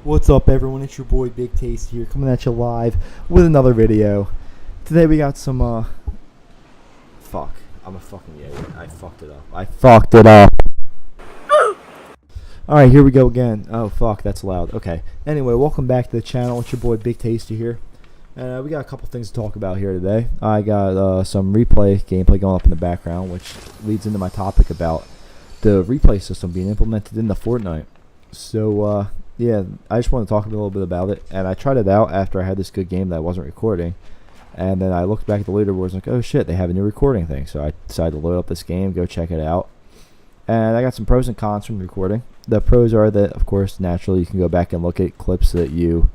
What's up, everyone? It's your boy Big Tasty here, coming at you live with another video. Today we got some fuck. I'm a fucking idiot. I fucked it up. I fucked it up. Alright, here we go again. Oh fuck, that's loud. Okay. Anyway, welcome back to the channel. It's your boy Big Tasty here. We got a couple things to talk about here today. I got some gameplay going up in the background, which leads into my topic about the replay system being implemented into Fortnite. So, yeah, I just want to talk a little bit about it. And I tried it out after I had this good game that I wasn't recording. And then I looked back at the leaderboards like, oh shit, they have a new recording thing. So I decided to load up this game, go check it out. And I got some pros and cons from recording. The pros are that, of course, naturally you can go back and look at clips that you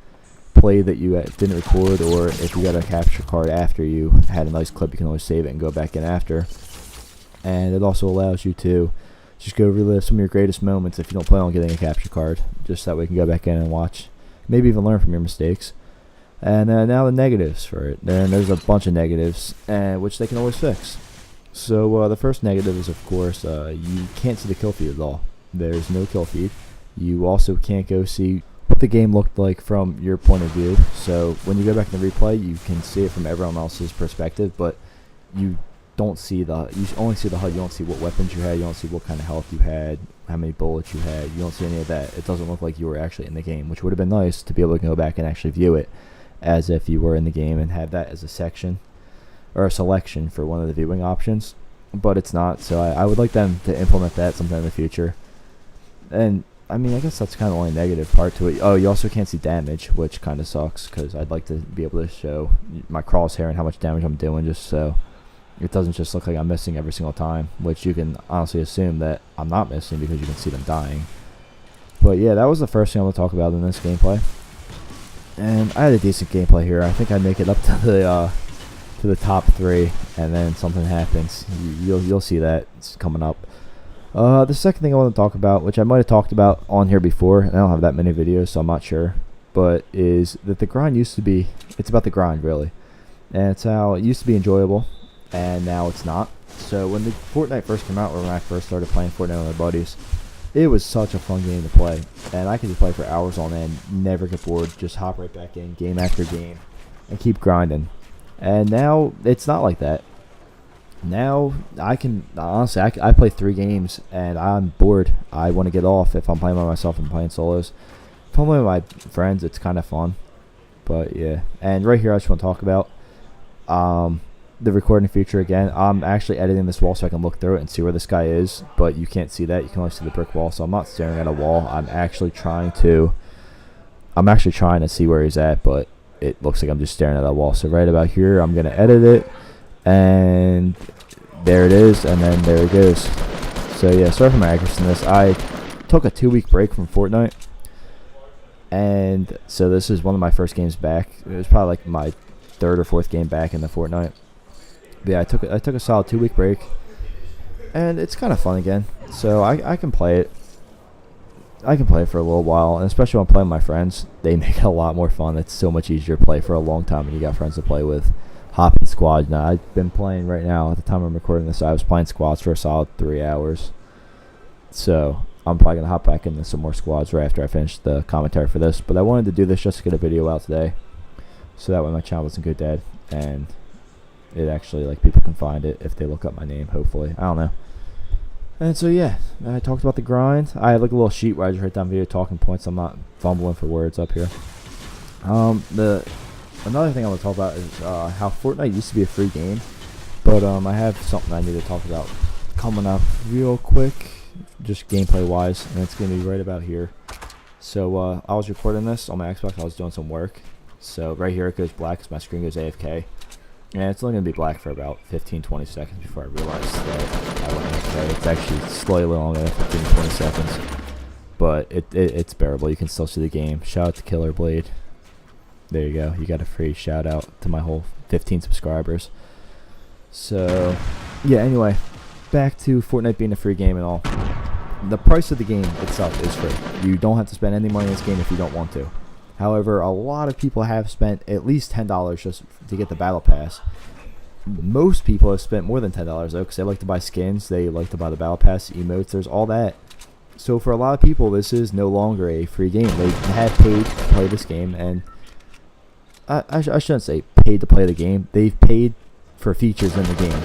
played that you didn't record, or if you got a capture card after you had a nice clip, you can always save it and go back in after. And it also allows you to just go relive some of your greatest moments if you don't plan on getting a capture card. Just that way you can go back in and watch, maybe even learn from your mistakes. And now the negatives for it. And there's a bunch of negatives, which they can always fix. So the first negative is, of course, you can't see the kill feed at all. There's no kill feed. You also can't go see what the game looked like from your point of view. So when you go back in the replay, you can see it from everyone else's perspective, but you only see the HUD. You don't see what weapons you had, you don't see what kind of health you had, how many bullets you had. You don't see any of that. It doesn't look like you were actually in the game, which would have been nice to be able to go back and actually view it as if you were in the game and have that as a section or a selection for one of the viewing options. But it's not, so I would like them to implement that sometime in the future. And I mean, I guess that's kind of the only negative part to it. Oh, you also can't see damage, which kind of sucks, because I'd like to be able to show my crosshair and how much damage I'm doing, just so it doesn't just look like I'm missing every single time, which you can honestly assume that I'm not missing because you can see them dying. But yeah, that was the first thing I'm going to talk about in this gameplay. And I had a decent gameplay here. I think I make it up to the top 3, and then something happens. You'll see that it's coming up. The second thing I want to talk about, which I might have talked about on here before, and I don't have that many videos, so I'm not sure, but is that the grind used to be, it's about the grind really, and it's how it used to be enjoyable, and now it's not. So when the Fortnite first came out, or when I first started playing Fortnite with my buddies, it was such a fun game to play, and I could just play for hours on end, never get bored, just hop right back in, game after game, and keep grinding. And now it's not like that. Now I can honestly, I play 3 games and I'm bored. I want to get off. If I'm playing by myself and playing solos. If I'm playing with my friends, it's kind of fun. But yeah, and right here I just want to talk about the recording feature again. I'm actually editing this wall so I can look through it and see where this guy is, but you can't see that. You can only see the brick wall. So I'm not staring at a wall. I'm actually trying to see where he's at, but it looks like I'm just staring at that wall. So right about here, I'm gonna edit it. And there it is, and then there it goes. So yeah, sorry for my accuracy in this. I took a 2-week break from Fortnite, and so this is one of my first games back. It was probably like my 3rd or 4th game back in the Fortnite. But yeah, I took a solid 2-week break, and it's kind of fun again. So I can play it. I can play it for a little while, and especially when I'm playing with my friends, they make it a lot more fun. It's so much easier to play for a long time when you got friends to play with. Hopping squad. Now I've been playing right now. At the time I'm recording this, I was playing squads for a solid 3 hours. So I'm probably gonna hop back into some more squads right after I finish the commentary for this. But I wanted to do this just to get a video out today, so that way my channel doesn't go dead, and it actually, like, people can find it if they look up my name. Hopefully, I don't know. And so yeah, I talked about the grind. I have like a little sheet where I just write down video talking points. I'm not fumbling for words up here. Another thing I want to talk about is how Fortnite used to be a free game, but I have something I need to talk about coming up real quick, just gameplay wise, and it's going to be right about here. So I was recording this on my Xbox. I was doing some work, so right here it goes black because my screen goes AFK, and it's only going to be black for about 15-20 seconds before I realize that I went AFK. It's actually slightly longer than 15-20 seconds, but it's bearable. You can still see the game. Shout out to Killer Blade. There you go. You got a free shout out to my whole 15 subscribers. So, yeah, anyway, back to Fortnite being a free game and all. The price of the game itself is free. You don't have to spend any money in this game if you don't want to. However, a lot of people have spent at least $10 just to get the battle pass. Most people have spent more than $10 though, because they like to buy skins, they like to buy the battle pass, emotes, there's all that. So for a lot of people, this is no longer a free game. They have paid to play this game, and I shouldn't say paid to play the game. They've paid for features in the game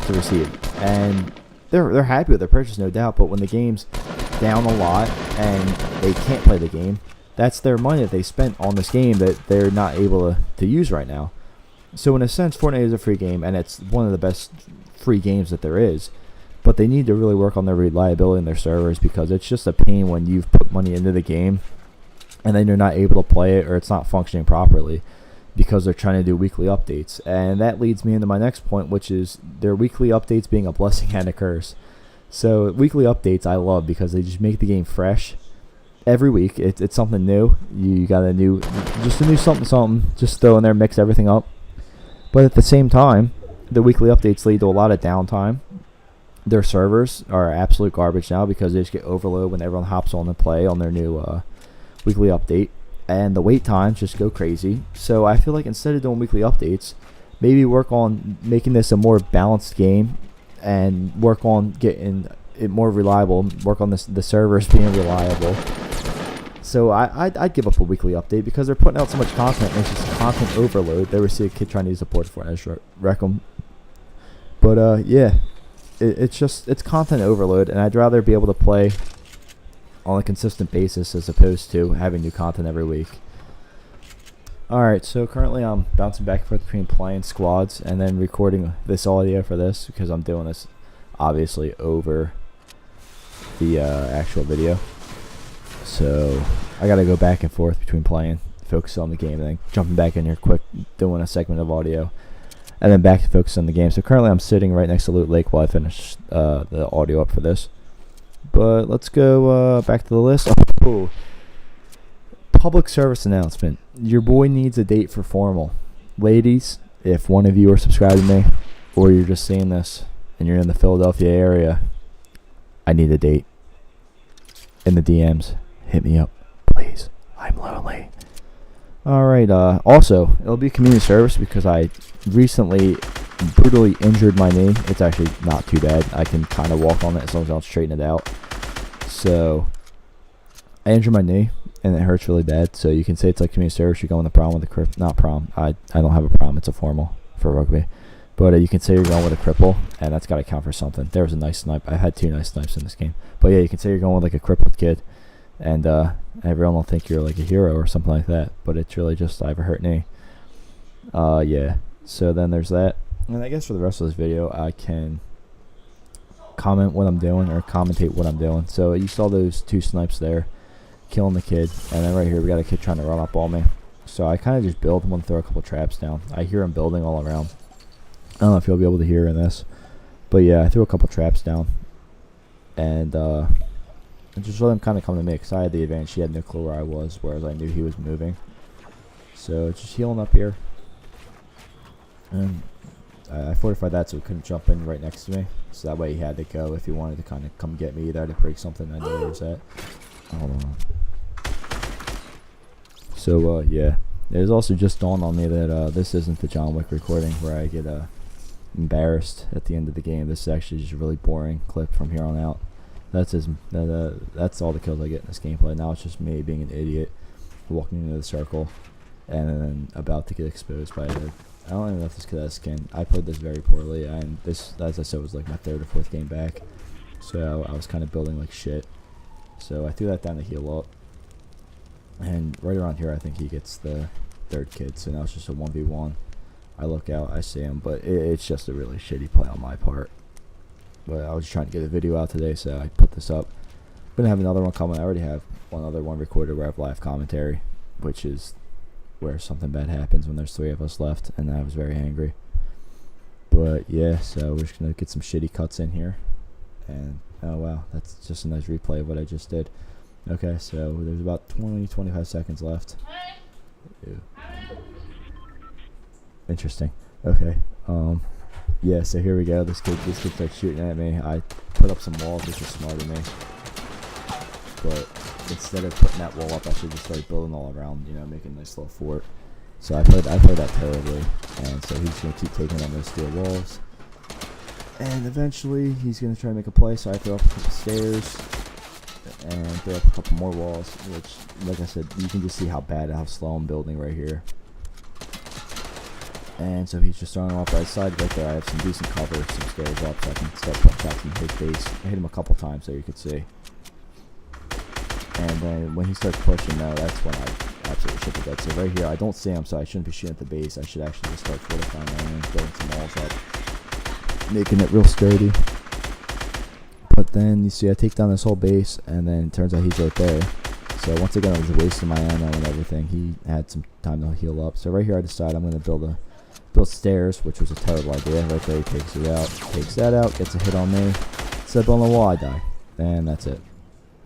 to receive, and they're happy with their purchase, no doubt. But when the game's down a lot and they can't play the game, that's their money that they spent on this game that they're not able to use right now. So in a sense, Fortnite is a free game, and it's one of the best free games that there is. But they need to really work on their reliability in their servers, because it's just a pain when you've put money into the game and then you're not able to play it, or it's not functioning properly because they're trying to do weekly updates. And that leads me into my next point, which is their weekly updates being a blessing and a curse. So weekly updates I love because they just make the game fresh every week. It's something new. You got just a new something, just throw in there, mix everything up. But at the same time, the weekly updates lead to a lot of downtime. Their servers are absolute garbage now because they just get overloaded when everyone hops on to play on their new weekly update. And the wait times just go crazy. So I feel like instead of doing weekly updates, maybe work on making this a more balanced game, and work on getting it more reliable, work on the servers being reliable. So I'd give up a weekly update because they're putting out so much content, and it's just content overload. There we see a kid trying to use a port for it, I just wreck them. But yeah, it's content overload, and I'd rather be able to play on a consistent basis as opposed to having new content every week. Alright, so currently I'm bouncing back and forth between playing squads and then recording this audio for this, because I'm doing this obviously over the actual video. So I gotta go back and forth between playing, focus on the game, and then jumping back in here quick, doing a segment of audio, and then back to focus on the game. So currently I'm sitting right next to Loot Lake while I finish the audio up for this. But let's go back to the list. Oh, public service announcement. Your boy needs a date for formal. Ladies, if one of you are subscribed to me, or you're just seeing this and you're in the Philadelphia area, I need a date. In the DMs, hit me up, please. I'm lonely. Alright, also, it'll be community service because I recently brutally injured my knee. It's actually not too bad. I can kind of walk on it as long as I don't straighten it out. So, I injured my knee, and it hurts really bad. So you can say it's like community service. You're going to prom with a cripple. Not prom. I don't have a prom. It's a formal for rugby. But you can say you're going with a cripple, and that's got to count for something. There was a nice snipe. I had 2 nice snipes in this game. But yeah, you can say you're going with like a crippled kid, and everyone will think you're like a hero or something like that. But it's really just I have a hurt knee. Yeah. So then there's that. And I guess for the rest of this video, I can comment what I'm doing or commentate what I'm doing. So you saw those 2 snipes there, killing the kid. And then right here, we got a kid trying to run up on me. So I kind of just build him and throw a couple traps down. I hear him building all around. I don't know if you'll be able to hear in this. But yeah, I threw a couple traps down. And just let him kind of come to me because I had the advantage. He had no clue where I was, whereas I knew he was moving. So just healing up here. And I fortified that so he couldn't jump in right next to me. So that way he had to go if he wanted to kind of come get me there to break something. I knew where he was at. Hold on. So, yeah. It was also just dawned on me that this isn't the John Wick recording where I get embarrassed at the end of the game. This is actually just a really boring clip from here on out. That's all the kills I get in this gameplay. Now it's just me being an idiot, walking into the circle, and then about to get exposed by a... I don't even know if this kid has skin. I played this very poorly, and this, as I said, was like my 3rd or 4th game back. So I was kind of building like shit. So I threw that down to heal up. And right around here, I think he gets the 3rd kid. So now it's just a 1v1. I look out, I see him, but it's just a really shitty play on my part. But I was just trying to get a video out today, so I put this up. I'm going to have another one coming. I already have one other one recorded where I have live commentary, which is where something bad happens when there's 3 of us left, and I was very angry. But yeah, so we're just gonna get some shitty cuts in here, and oh wow, that's just a nice replay of what I just did. Okay, so there's about 20-25 seconds left. Ew. Interesting. Okay, yeah, so here we go. This kid starts shooting at me. I put up some walls, which is smart of me, but instead of putting that wall up, I should just start building all around, you know, making a nice little fort. So I played that terribly, and so he's going to keep taking on those steel walls. And eventually, he's going to try to make a play, so I throw up a couple stairs. and throw up a couple more walls, which, like I said, you can just see how slow I'm building right here. And so he's just throwing them up right side. Right there I have some decent cover, some stairs up, so I can start putting shots in his base. I hit him a couple times there, you could see. And then when he starts pushing, now that's when I absolutely should be dead. So right here, I don't see him, so I shouldn't be shooting at the base. I should actually just start fortifying my range, building some walls up, making it real sturdy. But then you see I take down this whole base, and then it turns out he's right there. So once again, I was wasting my ammo and everything. He had some time to heal up. So right here, I decide I'm going to build stairs, which was a terrible idea. Right there, he takes it out, takes that out, gets a hit on me. Instead of on the wall, I die. And that's it.